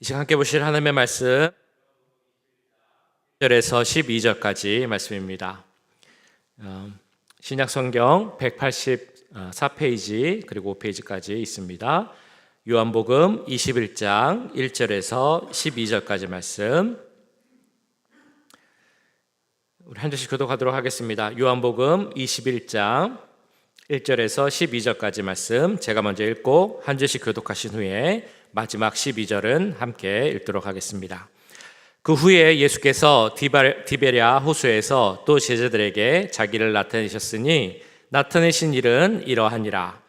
시간 함께 보실 하나님의 말씀 1절에서 12절까지 말씀입니다. 신약 성경 184페이지 그리고 5페이지까지 있습니다. 요한복음 21장 1절에서 12절까지 말씀. 우리 한 절씩 교독하도록 하겠습니다. 요한복음 21장 1절에서 12절까지 말씀 제가 먼저 읽고 한 절씩 교독하신 후에 마지막 12절은 함께 읽도록 하겠습니다. 그 후에 예수께서 디베랴 호수에서 또 제자들에게 자기를 나타내셨으니 나타내신 일은 이러하니라.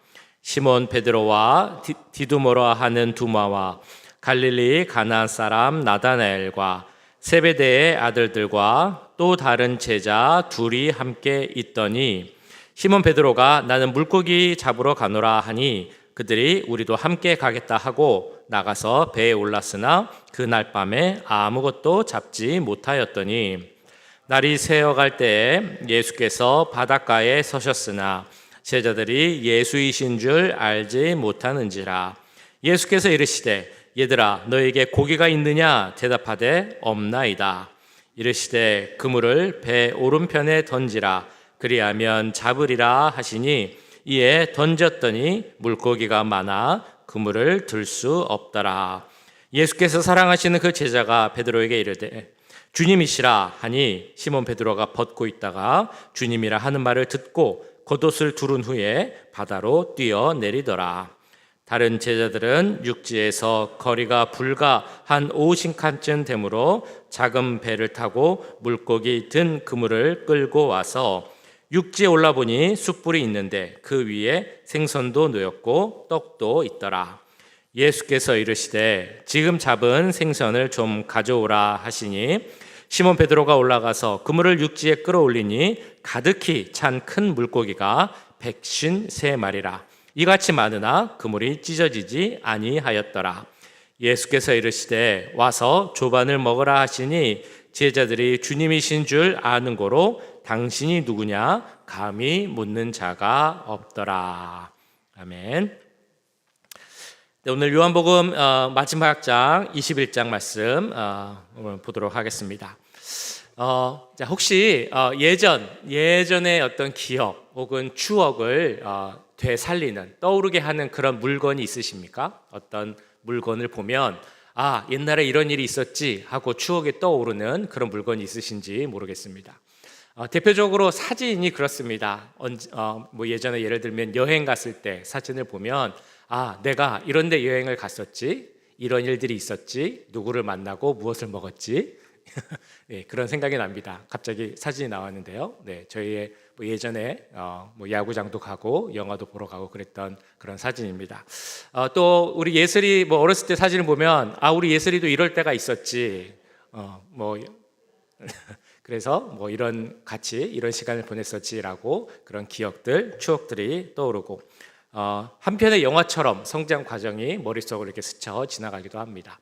시몬 베드로와 디두모라 하는 두마와 갈릴리 가나안 사람 나다나엘과 세베대의 아들들과 또 다른 제자 둘이 함께 있더니 시몬 베드로가 나는 물고기 잡으러 가노라 하니 그들이 우리도 함께 가겠다 하고 나가서 배에 올랐으나 그날 밤에 아무것도 잡지 못하였더니 날이 새어갈 때에 예수께서 바닷가에 서셨으나 제자들이 예수이신 줄 알지 못하는지라. 예수께서 이르시되 얘들아 너에게 고기가 있느냐 대답하되 없나이다. 이르시되 그물을 배 오른편에 던지라 그리하면 잡으리라 하시니 이에 던졌더니 물고기가 많아 그물을 들 수 없더라. 예수께서 사랑하시는 그 제자가 베드로에게 이르되 주님이시라 하니 시몬 베드로가 벗고 있다가 주님이라 하는 말을 듣고 겉옷을 두른 후에 바다로 뛰어내리더라. 다른 제자들은 육지에서 거리가 불과 한 50칸쯤 되므로 작은 배를 타고 물고기 든 그물을 끌고 와서 육지에 올라보니 숯불이 있는데 그 위에 생선도 놓였고 떡도 있더라. 예수께서 이르시되 지금 잡은 생선을 좀 가져오라 하시니 시몬 베드로가 올라가서 그물을 육지에 끌어올리니 가득히 찬 큰 물고기가 153마리라. 이같이 많으나 그물이 찢어지지 아니하였더라. 예수께서 이르시되 와서 조반을 먹으라 하시니 제자들이 주님이신 줄 아는 고로 당신이 누구냐 감히 묻는 자가 없더라. 아멘. 네, 오늘 요한복음 마지막 장 21장 말씀 보도록 하겠습니다. 혹시 예전의 어떤 기억 혹은 추억을 되살리는 떠오르게 하는 그런 물건이 있으십니까? 어떤 물건을 보면 옛날에 이런 일이 있었지 하고 추억에 떠오르는 그런 물건이 있으신지 모르겠습니다. 대표적으로 사진이 그렇습니다. 예전에 예를 들면 여행 갔을 때 사진을 보면 내가 이런 데 여행을 갔었지, 이런 일들이 있었지, 누구를 만나고 무엇을 먹었지 네, 그런 생각이 납니다. 갑자기 사진이 나왔는데요. 네, 저희의 예전에 야구장도 가고 영화도 보러 가고 그랬던 그런 사진입니다. 또 우리 예슬이 어렸을 때 사진을 보면 우리 예슬이도 이럴 때가 있었지. 그래서 같이 이런 시간을 보냈었지라고 그런 기억들, 추억들이 떠오르고 한편의 영화처럼 성장 과정이 머릿속으로 이렇게 스쳐 지나가기도 합니다.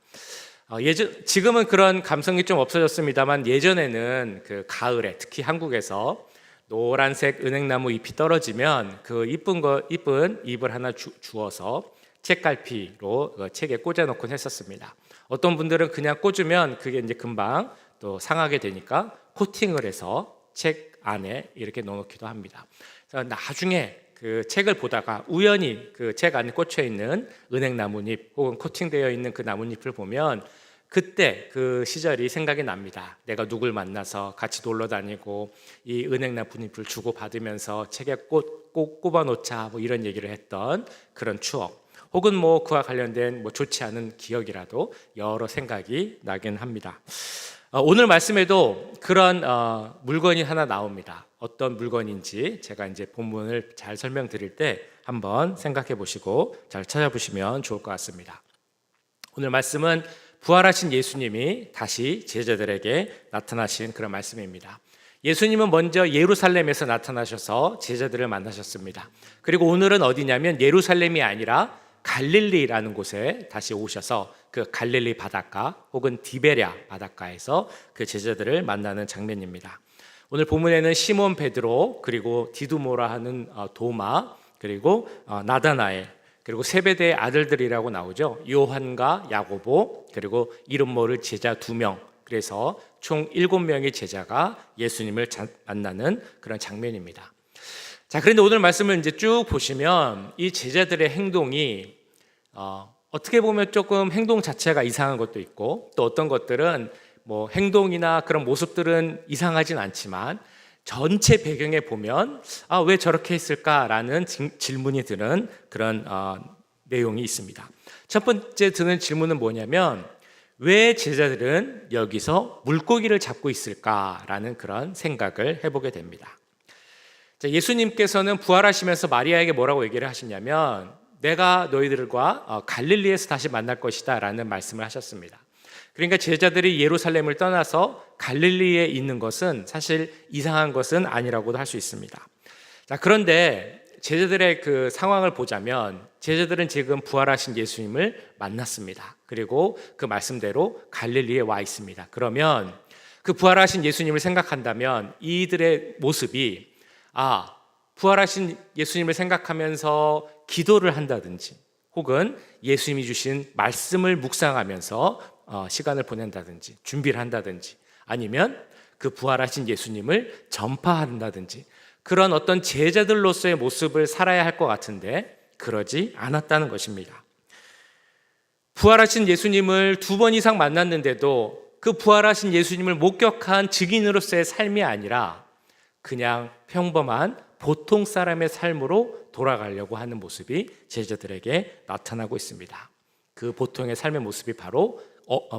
지금은 그런 감성이 좀 없어졌습니다만 예전에는 그 가을에 특히 한국에서 노란색 은행나무 잎이 떨어지면 그 이쁜 잎을 하나 주워서 책갈피로 책에 꽂아놓곤 했었습니다. 어떤 분들은 그냥 꽂으면 그게 이제 금방 또 상하게 되니까 코팅을 해서 책 안에 이렇게 넣어놓기도 합니다. 그래서 나중에 그 책을 보다가 우연히 그 책 안에 꽂혀 있는 은행나뭇잎 혹은 코팅되어 있는 그 나뭇잎을 보면 그때 그 시절이 생각이 납니다. 내가 누굴 만나서 같이 놀러 다니고 이 은행나뭇잎을 주고 받으면서 책에 꼭 꼽아 놓자 이런 얘기를 했던 그런 추억, 혹은 그와 관련된 좋지 않은 기억이라도 여러 생각이 나긴 합니다. 오늘 말씀에도 그런 물건이 하나 나옵니다. 어떤 물건인지 제가 이제 본문을 잘 설명드릴 때 한번 생각해 보시고 잘 찾아보시면 좋을 것 같습니다. 오늘 말씀은 부활하신 예수님이 다시 제자들에게 나타나신 그런 말씀입니다. 예수님은 먼저 예루살렘에서 나타나셔서 제자들을 만나셨습니다. 그리고 오늘은 어디냐면 예루살렘이 아니라 갈릴리라는 곳에 다시 오셔서 그 갈릴리 바닷가 혹은 디베랴 바닷가에서 그 제자들을 만나는 장면입니다. 오늘 본문에는 시몬 베드로 그리고 디두모라 하는 도마 그리고 나다나엘 그리고 세베대의 아들들이라고 나오죠. 요한과 야고보, 그리고 이름 모를 제자 2명. 그래서 총 7명의 제자가 예수님을 만나는 그런 장면입니다. 자, 그런데 오늘 말씀을 이제 쭉 보시면 이 제자들의 행동이 어떻게 보면 조금 행동 자체가 이상한 것도 있고, 또 어떤 것들은 뭐 행동이나 그런 모습들은 이상하진 않지만 전체 배경에 보면 왜 저렇게 했을까라는 질문이 드는 그런 내용이 있습니다. 첫 번째 드는 질문은 뭐냐면, 왜 제자들은 여기서 물고기를 잡고 있을까라는 그런 생각을 해보게 됩니다. 자, 예수님께서는 부활하시면서 마리아에게 뭐라고 얘기를 하시냐면, 내가 너희들과 갈릴리에서 다시 만날 것이다 라는 말씀을 하셨습니다. 그러니까 제자들이 예루살렘을 떠나서 갈릴리에 있는 것은 사실 이상한 것은 아니라고도 할 수 있습니다. 자, 그런데 제자들의 그 상황을 보자면 제자들은 지금 부활하신 예수님을 만났습니다. 그리고 그 말씀대로 갈릴리에 와 있습니다. 그러면 그 부활하신 예수님을 생각한다면 이들의 모습이 부활하신 예수님을 생각하면서 기도를 한다든지, 혹은 예수님이 주신 말씀을 묵상하면서 시간을 보낸다든지 준비를 한다든지, 아니면 그 부활하신 예수님을 전파한다든지, 그런 어떤 제자들로서의 모습을 살아야 할 것 같은데 그러지 않았다는 것입니다. 부활하신 예수님을 2번 이상 만났는데도 그 부활하신 예수님을 목격한 증인으로서의 삶이 아니라 그냥 평범한 보통 사람의 삶으로 돌아가려고 하는 모습이 제자들에게 나타나고 있습니다. 그 보통의 삶의 모습이 바로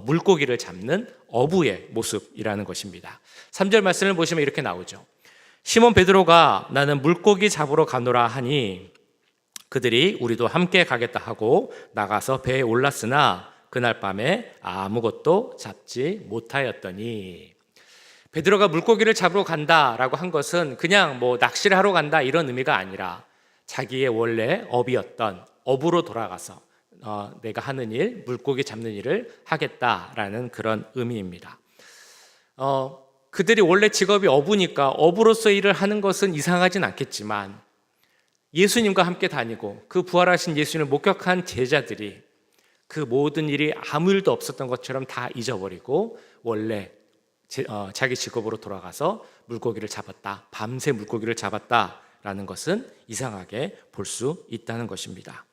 물고기를 잡는 어부의 모습이라는 것입니다. 3절 말씀을 보시면 이렇게 나오죠. 시몬 베드로가 나는 물고기 잡으러 가노라 하니 그들이 우리도 함께 가겠다 하고 나가서 배에 올랐으나 그날 밤에 아무것도 잡지 못하였더니, 베드로가 물고기를 잡으러 간다라고 한 것은 그냥 뭐 낚시를 하러 간다 이런 의미가 아니라 자기의 원래 업이었던 업으로 돌아가서 내가 하는 일, 물고기 잡는 일을 하겠다라는 그런 의미입니다. 그들이 원래 직업이 어부니까 업으로서 일을 하는 것은 이상하진 않겠지만, 예수님과 함께 다니고 그 부활하신 예수님을 목격한 제자들이 그 모든 일이 아무 일도 없었던 것처럼 다 잊어버리고 원래 자기 직업으로 돌아가서 물고기를 잡았다, 밤새 물고기를 잡았다라는 것은 이상하게 볼 수 있다는 것입니다.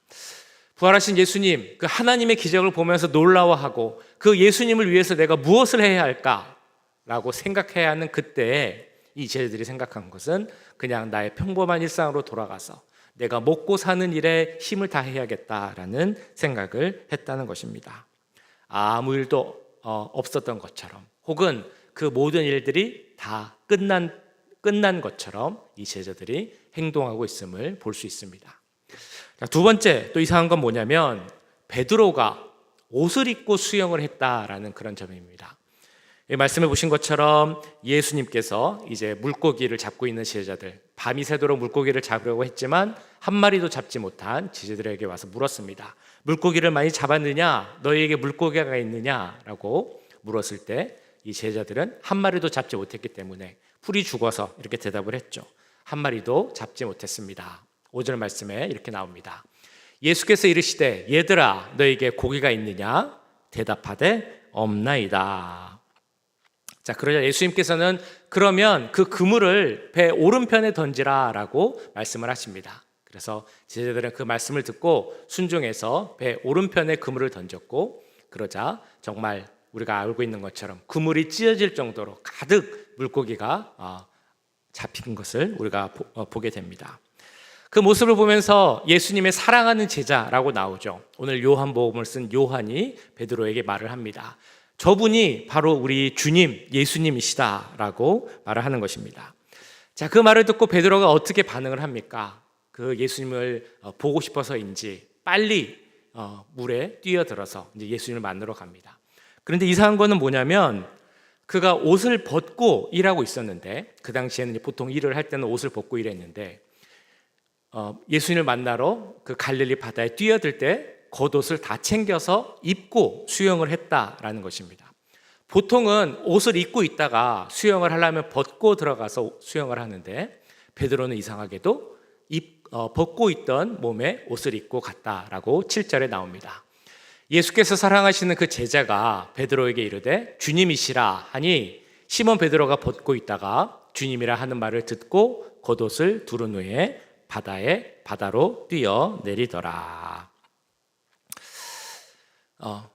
부활하신 예수님, 그 하나님의 기적을 보면서 놀라워하고 그 예수님을 위해서 내가 무엇을 해야 할까라고 생각해야 하는 그때에 이 제자들이 생각한 것은 그냥 나의 평범한 일상으로 돌아가서 내가 먹고 사는 일에 힘을 다해야겠다라는 생각을 했다는 것입니다. 아무 일도 없었던 것처럼, 혹은 그 모든 일들이 다 끝난 것처럼 이 제자들이 행동하고 있음을 볼 수 있습니다. 자, 2번째 또 이상한 건 뭐냐면 베드로가 옷을 입고 수영을 했다라는 그런 점입니다. 말씀해 보신 것처럼 예수님께서 이제 물고기를 잡고 있는 제자들, 밤이 새도록 물고기를 잡으려고 했지만 한 마리도 잡지 못한 제자들에게 와서 물었습니다. 물고기를 많이 잡았느냐? 너희에게 물고기가 있느냐라고 물었을 때 이 제자들은 한 마리도 잡지 못했기 때문에 풀이 죽어서 이렇게 대답을 했죠. 한 마리도 잡지 못했습니다. 5절 말씀에 이렇게 나옵니다. 예수께서 이르시되 얘들아 너희에게 고기가 있느냐? 대답하되 없나이다. 자, 그러자 예수님께서는 그러면 그 그물을 배 오른편에 던지라 라고 말씀을 하십니다. 그래서 제자들은 그 말씀을 듣고 순종해서 배 오른편에 그물을 던졌고, 그러자 정말 우리가 알고 있는 것처럼 그물이 찢어질 정도로 가득 물고기가 잡힌 것을 우리가 보게 됩니다. 그 모습을 보면서 예수님의 사랑하는 제자라고 나오죠. 오늘 요한복음을 쓴 요한이 베드로에게 말을 합니다. 저분이 바로 우리 주님 예수님이시다라고 말을 하는 것입니다. 자, 그 말을 듣고 베드로가 어떻게 반응을 합니까? 그 예수님을 보고 싶어서인지 빨리 물에 뛰어들어서 이제 예수님을 만나러 갑니다. 그런데 이상한 거는 뭐냐면 그가 옷을 벗고 일하고 있었는데, 그 당시에는 보통 일을 할 때는 옷을 벗고 일했는데 예수님을 만나러 그 갈릴리 바다에 뛰어들 때 겉옷을 다 챙겨서 입고 수영을 했다라는 것입니다. 보통은 옷을 입고 있다가 수영을 하려면 벗고 들어가서 수영을 하는데 베드로는 이상하게도 벗고 있던 몸에 옷을 입고 갔다라고 7절에 나옵니다. 예수께서 사랑하시는 그 제자가 베드로에게 이르되 주님이시라 하니 시몬 베드로가 벗고 있다가 주님이라 하는 말을 듣고 겉옷을 두른 후에 바다로 뛰어내리더라.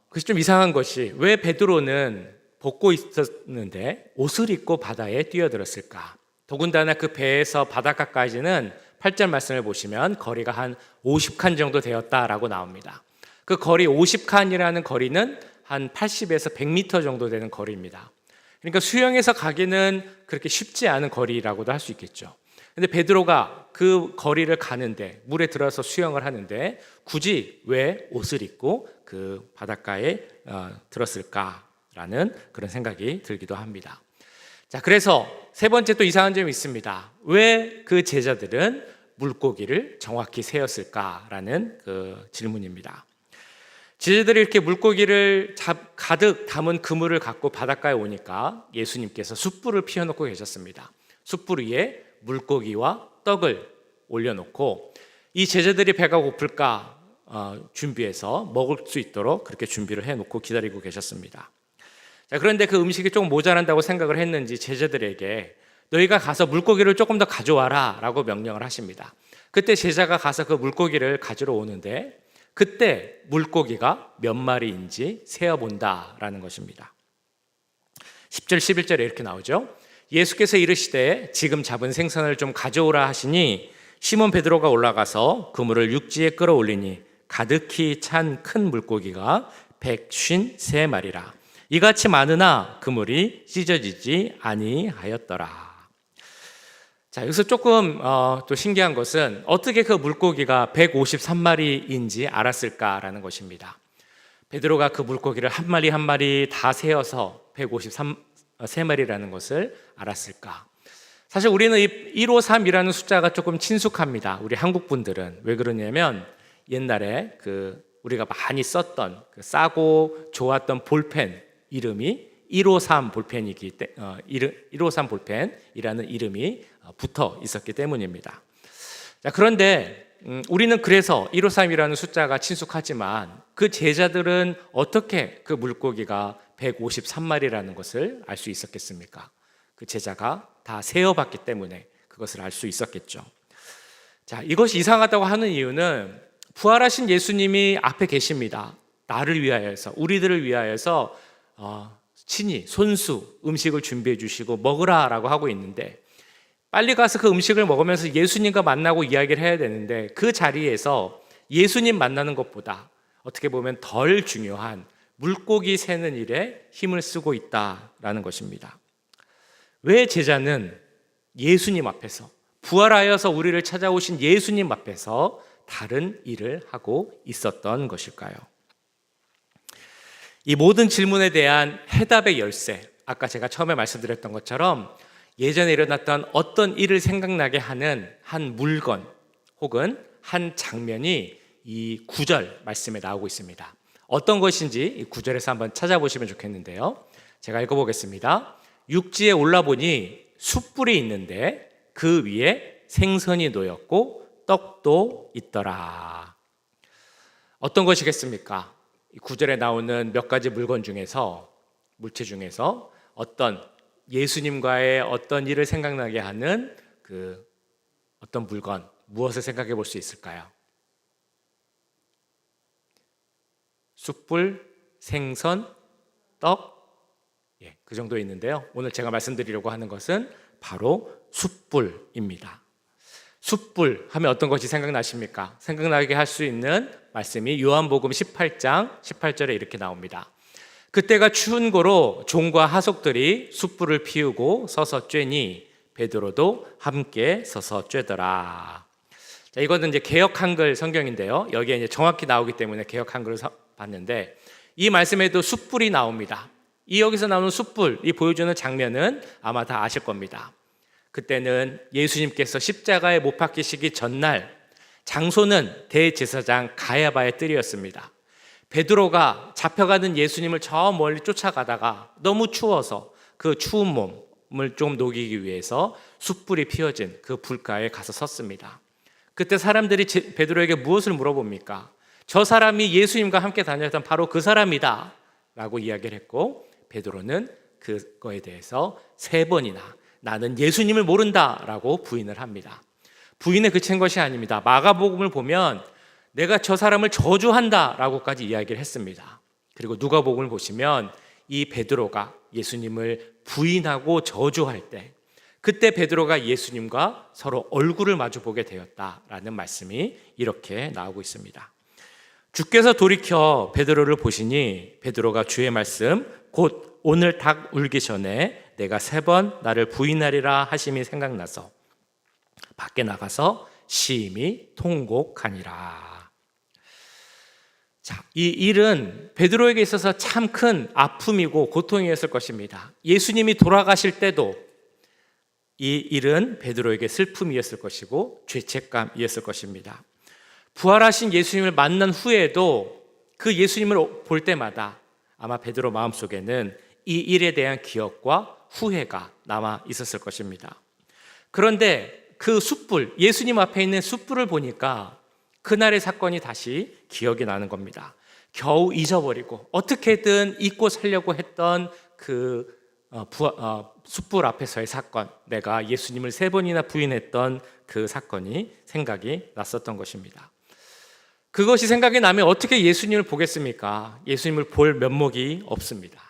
그래서 좀 이상한 것이 왜 베드로는 벗고 있었는데 옷을 입고 바다에 뛰어들었을까? 더군다나 그 배에서 바닷가까지는 8절 말씀을 보시면 거리가 한 50칸 정도 되었다라고 나옵니다. 그 거리 50칸이라는 거리는 한 80에서 100m 정도 되는 거리입니다. 그러니까 수영해서 가기는 그렇게 쉽지 않은 거리라고도 할 수 있겠죠. 근데 베드로가 그 거리를 가는데 물에 들어서 수영을 하는데 굳이 왜 옷을 입고 그 바닷가에 들었을까라는 그런 생각이 들기도 합니다. 자, 그래서 세 번째 또 이상한 점이 있습니다. 왜 그 제자들은 물고기를 정확히 세었을까라는 그 질문입니다. 제자들이 이렇게 물고기를 가득 담은 그물을 갖고 바닷가에 오니까 예수님께서 숯불을 피워놓고 계셨습니다. 숯불 위에 물고기와 떡을 올려놓고 이 제자들이 배가 고플까 준비해서 먹을 수 있도록 그렇게 준비를 해놓고 기다리고 계셨습니다. 자, 그런데 그 음식이 조금 모자란다고 생각을 했는지 제자들에게 너희가 가서 물고기를 조금 더 가져와라 라고 명령을 하십니다. 그때 제자가 가서 그 물고기를 가지러 오는데 그때 물고기가 몇 마리인지 세어본다라는 것입니다. 10절 11절에 이렇게 나오죠. 예수께서 이르시되 지금 잡은 생선을 좀 가져오라 하시니 시몬 베드로가 올라가서 그물을 육지에 끌어올리니 가득히 찬 큰 물고기가 153마리라. 이같이 많으나 그물이 찢어지지 아니하였더라. 자, 여기서 조금 또 신기한 것은 어떻게 그 물고기가 153마리인지 알았을까라는 것입니다. 베드로가 그 물고기를 한 마리 한 마리 다 세어서 153마리라는 것을 알았을까? 사실 우리는 이 153이라는 숫자가 조금 친숙합니다. 우리 한국 분들은 왜 그러냐면 옛날에 그 우리가 많이 썼던 그 싸고 좋았던 볼펜 이름이 153 볼펜이기 때문에 153 볼펜이라는 이름이 붙어 있었기 때문입니다. 자, 그런데 우리는 그래서 153이라는 숫자가 친숙하지만 그 제자들은 어떻게 그 물고기가 153마리라는 것을 알 수 있었겠습니까? 그 제자가 다 세어봤기 때문에 그것을 알 수 있었겠죠. 자, 이것이 이상하다고 하는 이유는 부활하신 예수님이 앞에 계십니다. 나를 위하여서, 우리들을 위하여서 친히 손수 음식을 준비해 주시고 먹으라라고 하고 있는데 빨리 가서 그 음식을 먹으면서 예수님과 만나고 이야기를 해야 되는데 그 자리에서 예수님 만나는 것보다 어떻게 보면 덜 중요한 물고기 세는 일에 힘을 쓰고 있다라는 것입니다. 왜 제자는 예수님 앞에서 부활하여서 우리를 찾아오신 예수님 앞에서 다른 일을 하고 있었던 것일까요? 이 모든 질문에 대한 해답의 열쇠, 아까 제가 처음에 말씀드렸던 것처럼 예전에 일어났던 어떤 일을 생각나게 하는 한 물건 혹은 한 장면이 이 9절 말씀에 나오고 있습니다. 어떤 것인지 이 9절에서 한번 찾아보시면 좋겠는데요. 제가 읽어보겠습니다. 육지에 올라보니 숯불이 있는데 그 위에 생선이 놓였고 떡도 있더라. 어떤 것이겠습니까? 이 9절에 나오는 몇 가지 물건 중에서 물체 중에서 어떤 예수님과의 어떤 일을 생각나게 하는 그 어떤 물건, 무엇을 생각해 볼 수 있을까요? 숯불, 생선, 떡, 그 정도 있는데요. 오늘 제가 말씀드리려고 하는 것은 바로 숯불입니다. 숯불 하면 어떤 것이 생각나십니까? 생각나게 할 수 있는 말씀이 요한복음 18장 18절에 이렇게 나옵니다. 그때가 추운 고로 종과 하속들이 숯불을 피우고 서서 쬐니 베드로도 함께 서서 쬐더라. 자, 이거는 이제 개역 한글 성경인데요. 여기에 이제 정확히 나오기 때문에 개역 한글을 봤는데 이 말씀에도 숯불이 나옵니다. 이 여기서 나오는 숯불, 이 보여주는 장면은 아마 다 아실 겁니다. 그때는 예수님께서 십자가에 못 박히시기 전날 장소는 대제사장 가야바의 뜰이었습니다. 베드로가 잡혀가는 예수님을 저 멀리 쫓아가다가 너무 추워서 그 추운 몸을 좀 녹이기 위해서 숯불이 피워진 그 불가에 가서 섰습니다. 그때 사람들이 베드로에게 무엇을 물어봅니까? 저 사람이 예수님과 함께 다녔던 바로 그 사람이다 라고 이야기를 했고, 베드로는 그거에 대해서 3번이나 나는 예수님을 모른다 라고 부인을 합니다. 부인에 그친 것이 아닙니다. 마가복음을 보면 내가 저 사람을 저주한다 라고까지 이야기를 했습니다. 그리고 누가복음을 보시면 이 베드로가 예수님을 부인하고 저주할 때, 그때 베드로가 예수님과 서로 얼굴을 마주보게 되었다라는 말씀이 이렇게 나오고 있습니다. 주께서 돌이켜 베드로를 보시니 베드로가 주의 말씀 곧 오늘 닭 울기 전에 내가 3번 나를 부인하리라 하심이 생각나서 밖에 나가서 심히 통곡하니라. 자, 이 일은 베드로에게 있어서 참 큰 아픔이고 고통이었을 것입니다. 예수님이 돌아가실 때도 이 일은 베드로에게 슬픔이었을 것이고 죄책감이었을 것입니다. 부활하신 예수님을 만난 후에도 그 예수님을 볼 때마다 아마 베드로 마음속에는 이 일에 대한 기억과 후회가 남아 있었을 것입니다. 그런데 그 숯불, 예수님 앞에 있는 숯불을 보니까 그날의 사건이 다시 기억이 나는 겁니다. 겨우 잊어버리고 어떻게든 잊고 살려고 했던 그 숯불 앞에서의 사건, 내가 예수님을 3번이나 부인했던 그 사건이 생각이 났었던 것입니다. 그것이 생각이 나면 어떻게 예수님을 보겠습니까? 예수님을 볼 면목이 없습니다.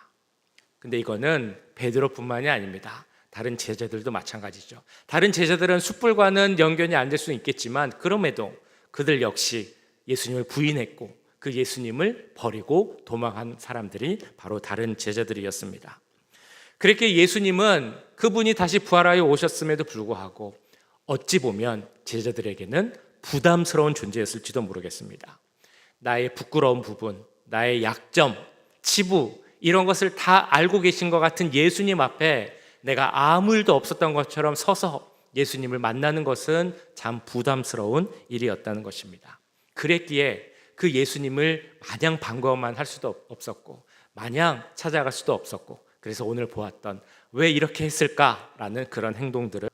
근데 이거는 베드로뿐만이 아닙니다. 다른 제자들도 마찬가지죠. 다른 제자들은 숯불과는 연결이 안 될 수는 있겠지만 그럼에도 그들 역시 예수님을 부인했고 그 예수님을 버리고 도망한 사람들이 바로 다른 제자들이었습니다. 그렇게 예수님은 그분이 다시 부활하여 오셨음에도 불구하고 어찌 보면 제자들에게는 부담스러운 존재였을지도 모르겠습니다. 나의 부끄러운 부분, 나의 약점, 치부 이런 것을 다 알고 계신 것 같은 예수님 앞에 내가 아무 일도 없었던 것처럼 서서 예수님을 만나는 것은 참 부담스러운 일이었다는 것입니다. 그랬기에 그 예수님을 마냥 반가워만 할 수도 없었고 마냥 찾아갈 수도 없었고, 그래서 오늘 보았던 왜 이렇게 했을까라는 그런 행동들을,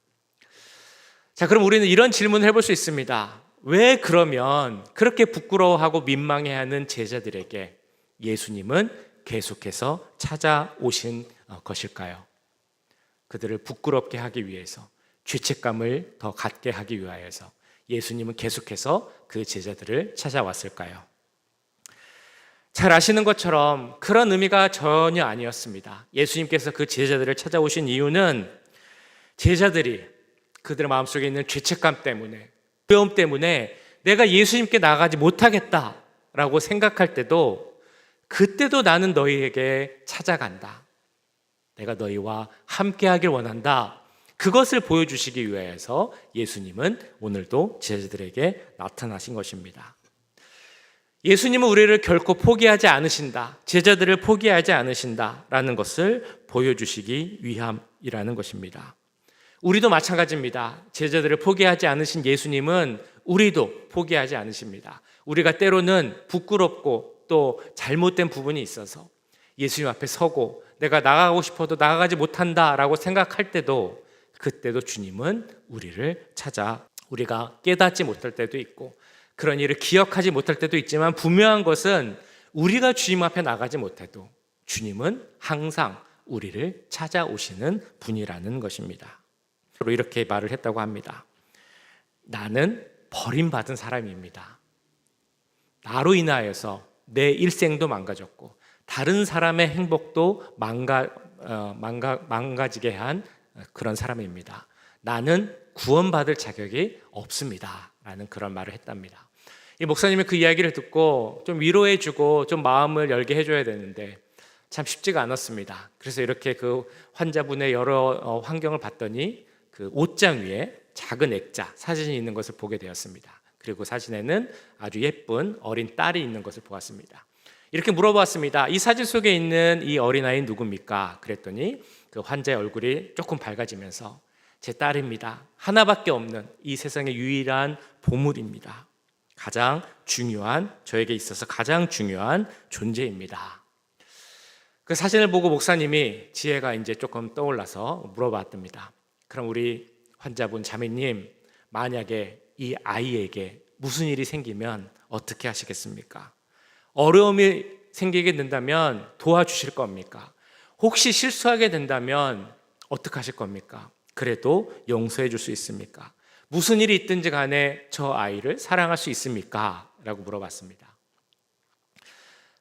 자, 그럼 우리는 이런 질문을 해볼 수 있습니다. 왜 그러면 그렇게 부끄러워하고 민망해하는 제자들에게 예수님은 계속해서 찾아오신 것일까요? 그들을 부끄럽게 하기 위해서, 죄책감을 더 갖게 하기 위하여서 예수님은 계속해서 그 제자들을 찾아왔을까요? 잘 아시는 것처럼 그런 의미가 전혀 아니었습니다. 예수님께서 그 제자들을 찾아오신 이유는 제자들이 그들의 마음속에 있는 죄책감 때문에, 두려움 때문에 내가 예수님께 나아가지 못하겠다라고 생각할 때도, 그때도 나는 너희에게 찾아간다, 내가 너희와 함께하길 원한다, 그것을 보여주시기 위해서 예수님은 오늘도 제자들에게 나타나신 것입니다. 예수님은 우리를 결코 포기하지 않으신다, 제자들을 포기하지 않으신다라는 것을 보여주시기 위함이라는 것입니다. 우리도 마찬가지입니다. 제자들을 포기하지 않으신 예수님은 우리도 포기하지 않으십니다. 우리가 때로는 부끄럽고 또 잘못된 부분이 있어서 예수님 앞에 서고 내가 나가고 싶어도 나가지 못한다라고 생각할 때도, 그때도 주님은 우리를 찾아, 우리가 깨닫지 못할 때도 있고 그런 일을 기억하지 못할 때도 있지만 분명한 것은 우리가 주님 앞에 나가지 못해도 주님은 항상 우리를 찾아오시는 분이라는 것입니다. 이렇게 말을 했다고 합니다. 나는 버림받은 사람입니다. 나로 인하여서 내 일생도 망가졌고 다른 사람의 행복도 망가지게 한 그런 사람입니다. 나는 구원받을 자격이 없습니다 라는 그런 말을 했답니다. 이 목사님이 그 이야기를 듣고 좀 위로해주고 좀 마음을 열게 해줘야 되는데 참 쉽지가 않았습니다. 그래서 이렇게 그 환자분의 여러 환경을 봤더니 그 옷장 위에 작은 액자 사진이 있는 것을 보게 되었습니다. 그리고 사진에는 아주 예쁜 어린 딸이 있는 것을 보았습니다. 이렇게 물어봤습니다. 이 사진 속에 있는 이 어린아이는 누굽니까? 그랬더니 그 환자의 얼굴이 조금 밝아지면서 제 딸입니다. 하나밖에 없는 이 세상의 유일한 보물입니다. 가장 중요한, 저에게 있어서 가장 중요한 존재입니다. 그 사진을 보고 목사님이 지혜가 이제 조금 떠올라서 물어봤답니다. 그럼 우리 환자분 자매님, 만약에 이 아이에게 무슨 일이 생기면 어떻게 하시겠습니까? 어려움이 생기게 된다면 도와주실 겁니까? 혹시 실수하게 된다면 어떻게 하실 겁니까? 그래도 용서해 줄 수 있습니까? 무슨 일이 있든지 간에 저 아이를 사랑할 수 있습니까? 라고 물어봤습니다.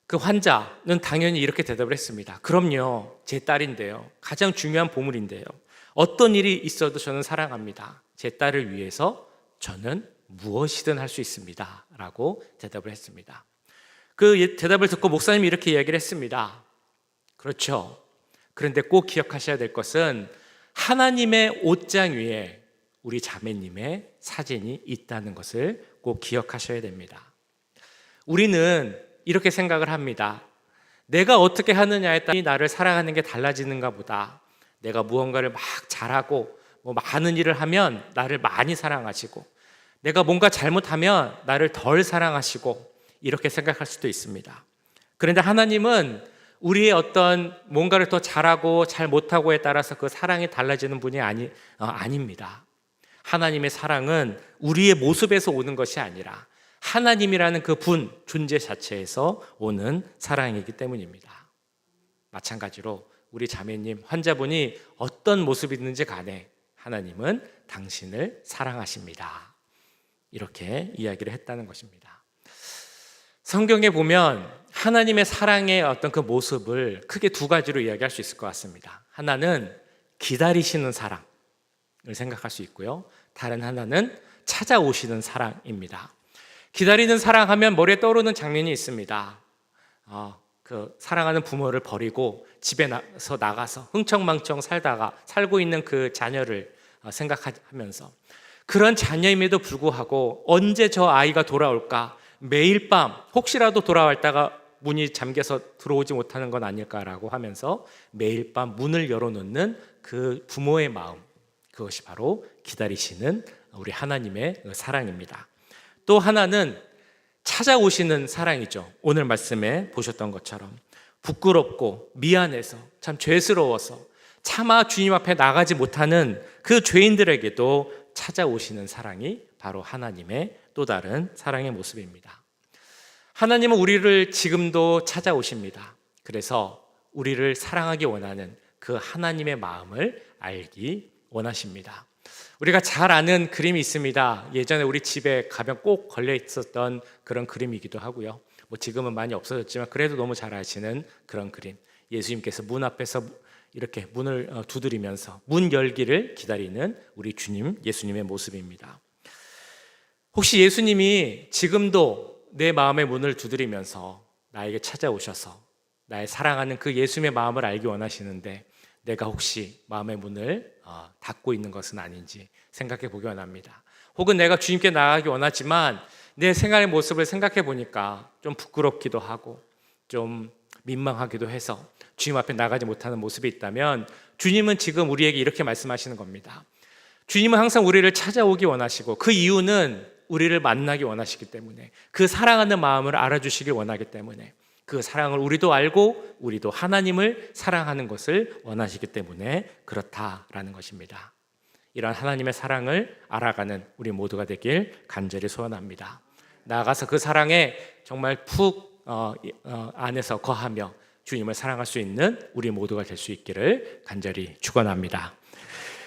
그 환자는 당연히 이렇게 대답을 했습니다. 그럼요, 제 딸인데요. 가장 중요한 보물인데요. 어떤 일이 있어도 저는 사랑합니다. 제 딸을 위해서 저는 무엇이든 할 수 있습니다. 라고 대답을 했습니다. 그 대답을 듣고 목사님이 이렇게 이야기를 했습니다. 그렇죠. 그런데 꼭 기억하셔야 될 것은 하나님의 옷장 위에 우리 자매님의 사진이 있다는 것을 꼭 기억하셔야 됩니다. 우리는 이렇게 생각을 합니다. 내가 어떻게 하느냐에 따라 나를 사랑하는 게 달라지는가 보다. 내가 무언가를 막 잘하고 많은 일을 하면 나를 많이 사랑하시고, 내가 뭔가 잘못하면 나를 덜 사랑하시고, 이렇게 생각할 수도 있습니다. 그런데 하나님은 우리의 어떤 뭔가를 더 잘하고 잘 못하고에 따라서 그 사랑이 달라지는 분이 아닙니다. 하나님의 사랑은 우리의 모습에서 오는 것이 아니라 하나님이라는 그 존재 자체에서 오는 사랑이기 때문입니다. 마찬가지로 우리 자매님, 환자분이 어떤 모습이든지 간에 하나님은 당신을 사랑하십니다. 이렇게 이야기를 했다는 것입니다. 성경에 보면 하나님의 사랑의 어떤 그 모습을 크게 두 가지로 이야기할 수 있을 것 같습니다. 하나는 기다리시는 사랑을 생각할 수 있고요. 다른 하나는 찾아오시는 사랑입니다. 기다리는 사랑하면 머리에 떠오르는 장면이 있습니다. 그 사랑하는 부모를 버리고 집에 나가서 흥청망청 살고 있는 그 자녀를 생각하면서, 그런 자녀임에도 불구하고 언제 저 아이가 돌아올까, 매일 밤 혹시라도 돌아왔다가 문이 잠겨서 들어오지 못하는 건 아닐까라고 하면서 매일 밤 문을 열어놓는 그 부모의 마음, 그것이 바로 기다리시는 우리 하나님의 사랑입니다. 또 하나는 찾아오시는 사랑이죠. 오늘 말씀에 보셨던 것처럼 부끄럽고 미안해서 참 죄스러워서 차마 주님 앞에 나가지 못하는 그 죄인들에게도 찾아오시는 사랑이 바로 하나님의 또 다른 사랑의 모습입니다. 하나님은 우리를 지금도 찾아오십니다. 그래서 우리를 사랑하기 원하는 그 하나님의 마음을 알기 원하십니다. 우리가 잘 아는 그림이 있습니다. 예전에 우리 집에 가면 꼭 걸려 있었던 그런 그림이기도 하고요. 지금은 많이 없어졌지만 그래도 너무 잘 아시는 그런 그림. 예수님께서 문 앞에서 이렇게 문을 두드리면서 문 열기를 기다리는 우리 주님, 예수님의 모습입니다. 혹시 예수님이 지금도 내 마음의 문을 두드리면서 나에게 찾아오셔서 나의 사랑하는 그 예수님의 마음을 알기 원하시는데, 내가 혹시 마음의 문을 닫고 있는 것은 아닌지 생각해 보기 원합니다. 혹은 내가 주님께 나아가기 원하지만 내 생활의 모습을 생각해 보니까 좀 부끄럽기도 하고 좀 민망하기도 해서 주님 앞에 나가지 못하는 모습이 있다면, 주님은 지금 우리에게 이렇게 말씀하시는 겁니다. 주님은 항상 우리를 찾아오기 원하시고, 그 이유는 우리를 만나기 원하시기 때문에, 그 사랑하는 마음을 알아주시길 원하기 때문에, 그 사랑을 우리도 알고 우리도 하나님을 사랑하는 것을 원하시기 때문에 그렇다라는 것입니다. 이런 하나님의 사랑을 알아가는 우리 모두가 되길 간절히 소원합니다. 나아가서 그 사랑에 정말 푹 안에서 거하며 주님을 사랑할 수 있는 우리 모두가 될 수 있기를 간절히 축원합니다.